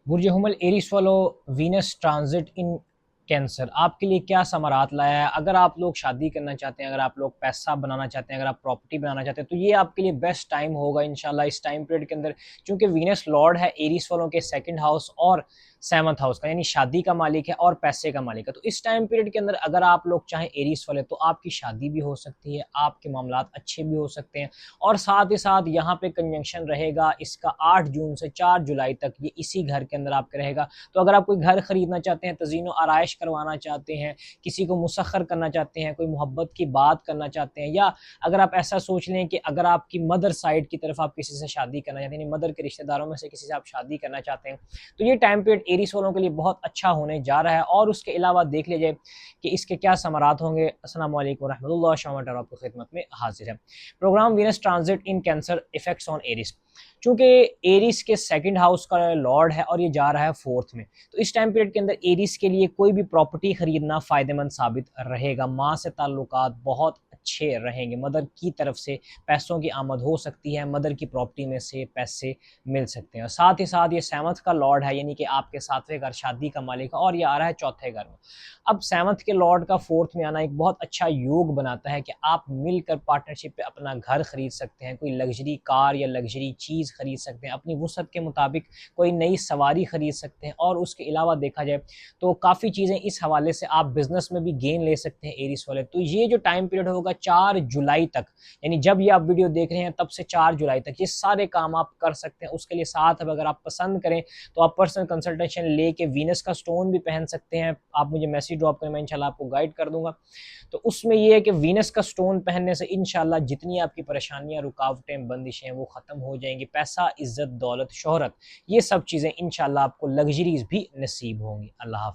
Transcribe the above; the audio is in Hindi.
बुर्ज हुमल एरीज वालों, वीनस ट्रांजिट इन कैंसर आपके लिए क्या समारात लाया है? अगर आप लोग शादी करना चाहते हैं, अगर आप लोग पैसा बनाना चाहते हैं, अगर आप प्रॉपर्टी बनाना चाहते हैं, तो ये आपके लिए बेस्ट टाइम होगा इंशाल्लाह इस टाइम पीरियड के अंदर। क्योंकि वीनस लॉर्ड है एरीज वालों के सेकंड हाउस और सेवंथ हाउस का, यानी शादी का मालिक है और पैसे का मालिक है। तो इस टाइम पीरियड के अंदर अगर आप लोग चाहें एरीज वाले, तो आपकी शादी भी हो सकती है, आपके मामलात अच्छे भी हो सकते हैं। और साथ ही साथ यहाँ पे कंजंक्शन रहेगा इसका 8 जून से 4 जुलाई तक, ये इसी घर के अंदर आपके रहेगा। तो अगर आप कोई घर खरीदना चाहते हैं, तज़ीनो आराइश करवाना चाहते हैं, किसी को मुसख्खर करना चाहते हैं, कोई मोहब्बत की बात करना चाहते हैं, या अगर आप ऐसा सोच लें कि अगर आपकी मदर साइड की तरफ आप किसी से शादी करना चाहते हैं, यानी मदर के रिश्तेदारों में से किसी से आप शादी करना चाहते हैं, तो ये टाइम पीरियड एरीज वालों के लिए बहुत अच्छा होने जा रहा है। और उसके अलावा देख लीजिए कि इसके क्या समारात होंगे। अस्सलाम वालेकुम रहमतुल्लाह, शामा टावर आपकी खिदमत में हाजिर है। Program Venus transit in Cancer effects on Aries. चूंकि एरीज के सेकंड हाउस का लॉर्ड है और ये जा रहा है फोर्थ में, तो इस टाइम पीरियड के अंदर एरीज के लिए कोई भी प्रॉपर्टी खरीदना फायदेमंद साबित रहेगा। माँ से ताल्लुकात बहुत अच्छे रहेंगे, मदर की तरफ से पैसों की आमद हो सकती है, मदर की प्रॉपर्टी में से पैसे मिल सकते हैं। और साथ ही साथ ये सेवंथ का लॉर्ड है, यानी कि आपके सातवें घर, शादी का मालिक है, और ये आ रहा है चौथे घर में। अब सेवंथ के लॉर्ड का फोर्थ में आना एक बहुत अच्छा योग बनाता है कि आप मिलकर पार्टनरशिप पे अपना घर खरीद सकते हैं, कोई लग्जरी कार या लग्जरी चीज़ खरीद सकते हैं, अपनी वुसअत के मुताबिक कोई नई सवारी खरीद सकते हैं। और उसके अलावा देखा जाए तो काफ़ी चीज़ें इस हवाले से आप बिजनेस में भी गेन ले सकते हैं एरीज वाले। तो ये जो टाइम पीरियड होगा 4 जुलाई तक, यानी जब ये आप वीडियो देख रहे हैं तब से 4 जुलाई तक ये सारे काम आप कर सकते हैं। उसके लिए साथ अब अगर आप पसंद करें तो आप पर्सनल कंसल्टेशन लेके वीनस का स्टोन भी पहन सकते हैं। आप मुझे मैसेज ड्रॉप करें, मैं इंशाल्लाह आपको गाइड कर दूंगा। तो उसमें ये है कि वीनस का स्टोन पहनने से इंशाल्लाह जितनी आपकी परेशानियां, रुकावटें, बंदिशें वो ख़त्म हो जाएंगी। पैसा, इज्जत, दौलत, शोहरत, ये सब चीज़ें इंशाल्लाह आपको लग्जरीज भी नसीब होंगी। अल्लाह हाफ़िज़।